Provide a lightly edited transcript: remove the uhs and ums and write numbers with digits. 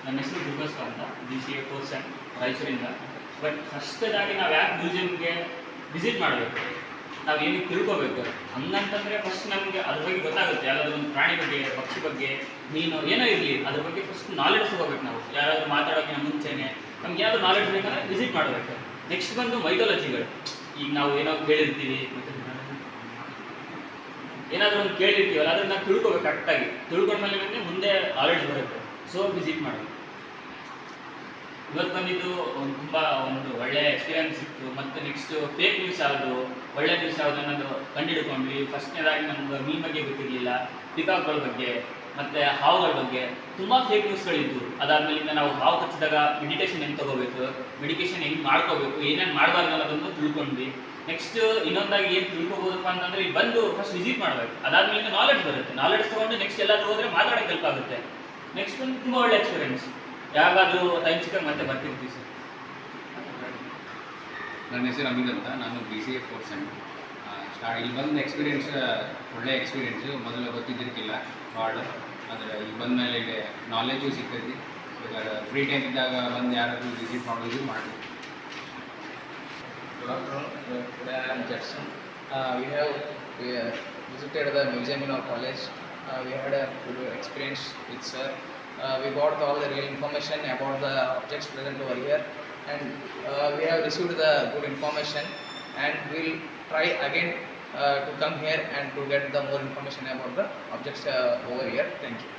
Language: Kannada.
ನನ್ನ ಹೆಸರು ಗುರುಬಸವ ಅಂತ, BCA ಕೋರ್ಸ್ ರಾಯಚೂರಿಂದ. ಬಟ್ ಫಸ್ಟದಾಗಿ ನಾವು ಯಾಕೆ ಮ್ಯೂಸಿಯಮ್ಗೆ ವಿಸಿಟ್ ಮಾಡಬೇಕು, ನಾವು ಏನಕ್ಕೆ ತಿಳ್ಕೊಬೇಕು ಹಂಗಂತಂದರೆ ಫಸ್ಟ್ ನಮಗೆ ಅದ್ರ ಬಗ್ಗೆ ಗೊತ್ತಾಗುತ್ತೆ. ಯಾರಾದರೂ ಒಂದು ಪ್ರಾಣಿ ಬಗ್ಗೆ, ಪಕ್ಷಿ ಬಗ್ಗೆ, ಮೀನು ಏನೋ ಇರಲಿ, ಅದ್ರ ಬಗ್ಗೆ ಫಸ್ಟ್ ನಾಲೆಡ್ಜ್ ತೊಗೋಬೇಕು. ನಾವು ಯಾರಾದರೂ ಮಾತಾಡೋಕ್ಕಿಂತ ಮುಂಚೆನೇ ನಮ್ಗೆ ಯಾವುದು ನಾಲೆಡ್ಜ್ ಬೇಕಂದ್ರೆ ವಿಸಿಟ್ ಮಾಡಬೇಕು. ನೆಕ್ಸ್ಟ್ ಬಂದು ಮೈಥಾಲಜಿಗಳು. ಈಗ ನಾವು ಏನೋ ಕೇಳಿರ್ತೀವಿ, ಏನಾದರೂ ಒಂದು ಕೇಳಿರ್ತೀವಲ್ಲ, ಅದನ್ನು ನಾವು ತಿಳ್ಕೊಬೇಕು ಕರೆಕ್ಟಾಗಿ. ತಿಳ್ಕೊಂಡ್ಮೇಲೆ ಮುಂದೆ ನಾಲೆಡ್ಜ್ ಬರುತ್ತೆ. ಸೊ ವಿಸಿಟ್ ಮಾಡಬೇಕು. ಇವತ್ತು ಬಂದಿದ್ದು ತುಂಬ ಒಂದು ಒಳ್ಳೆಯ ಎಕ್ಸ್ಪೀರಿಯನ್ಸ್ ಇತ್ತು. ಮತ್ತು ನೆಕ್ಸ್ಟು ಫೇಕ್ ನ್ಯೂಸ್ ಯಾವುದು, ಒಳ್ಳೆ ನ್ಯೂಸ್ ಯಾವುದು ಅನ್ನೋದು ಕಂಡುಹಿಡ್ಕೊಂಡ್ವಿ. ಫಸ್ಟ್ನೇದಾಗಿ ನಮ್ಗೆ ಮೀನ್ ಬಗ್ಗೆ ಗೊತ್ತಿರಲಿಲ್ಲ, ಪಿಕಾಕ್ಗಳ ಬಗ್ಗೆ ಮತ್ತು ಹಾವುಗಳ ಬಗ್ಗೆ ತುಂಬ ಫೇಕ್ ನ್ಯೂಸ್ಗಳಿದ್ದು. ಅದಾದಮೇಲಿಂದ ನಾವು ಹಾವು ಕಚ್ಚಿದಾಗ ಮೆಡಿಟೇಷನ್ ಹೆಂಗೆ ತೊಗೋಬೇಕು, ಮೆಡಿಟೇಷನ್ ಹೆಂಗೆ ಮಾಡ್ಕೋಬೇಕು, ಏನೇನು ಮಾಡಬಾರ್ದು ಅನ್ನೋದನ್ನು ತಿಳ್ಕೊಂಡ್ವಿ. ನೆಕ್ಸ್ಟ್ ಇನ್ನೊಂದಾಗಿ ಏನು ತಿಳ್ಕೊಬೋದಪ್ಪ ಅಂತಂದರೆ, ಈಗ ಬಂದು ಫಸ್ಟ್ ವಿಸಿಟ್ ಮಾಡಬೇಕು. ಅದಾದಮೇಲಿಂದ ನಾಲೆಡ್ಜ್ ಬರುತ್ತೆ. ನಾಲೆಡ್ಜ್ ತೊಗೊಂಡು ನೆಕ್ಸ್ಟ್ ಎಲ್ಲಾದರೂ ಹೋದರೆ ಮಾತಾಡೋಕ್ಕೆ ಹೆಲ್ಪ್ ಆಗುತ್ತೆ. ನೆಕ್ಸ್ಟ್ ಒಂದು ತುಂಬ ಒಳ್ಳೆ ಎಕ್ಸ್ಪೀರಿಯನ್ಸ್. ಯಾವಾಗಾದರೂ ಟೈಮ್ ಸಿಕ್ಕಾಗ ಮತ್ತೆ ಬರ್ತಿರ್ತೀವಿ ಸರ್. ನನ್ನ ಹೆಸರು ಅಮಿತ್ ಅಂತ, ನಾನು BCA ಕೋರ್ಸ್ ಇಲ್ಲಿ ಬಂದ ಎಕ್ಸ್ಪೀರಿಯೆನ್ಸ್ ಒಳ್ಳೆ ಎಕ್ಸ್ಪೀರಿಯೆನ್ಸು. ಮೊದಲು ಗೊತ್ತಿದ್ದಿರ್ಕಿಲ್ಲ ಹಾರ್ಡ್, ಆದರೆ ಇಲ್ಲಿ ಬಂದ ಮೇಲೆ ಇಲ್ಲಿ ನಾಲೆಜು ಸಿಗ್ತೈತಿ. ಇವಾಗ ಫ್ರೀ ಟೈಮ್ ಇದ್ದಾಗ ಬಂದು ಯಾರಾದರೂ ವಿಸಿಟ್ ಮಾಡೋದು ಮಾಡಿ. Good afternoon. Today I am Jackson. We have visited the museum in our college. We had a good experience with sir. We got all the real information about the objects present over here, and we have received the good information, and we'll try again to come here and to get the more information about the objects over here. Thank you.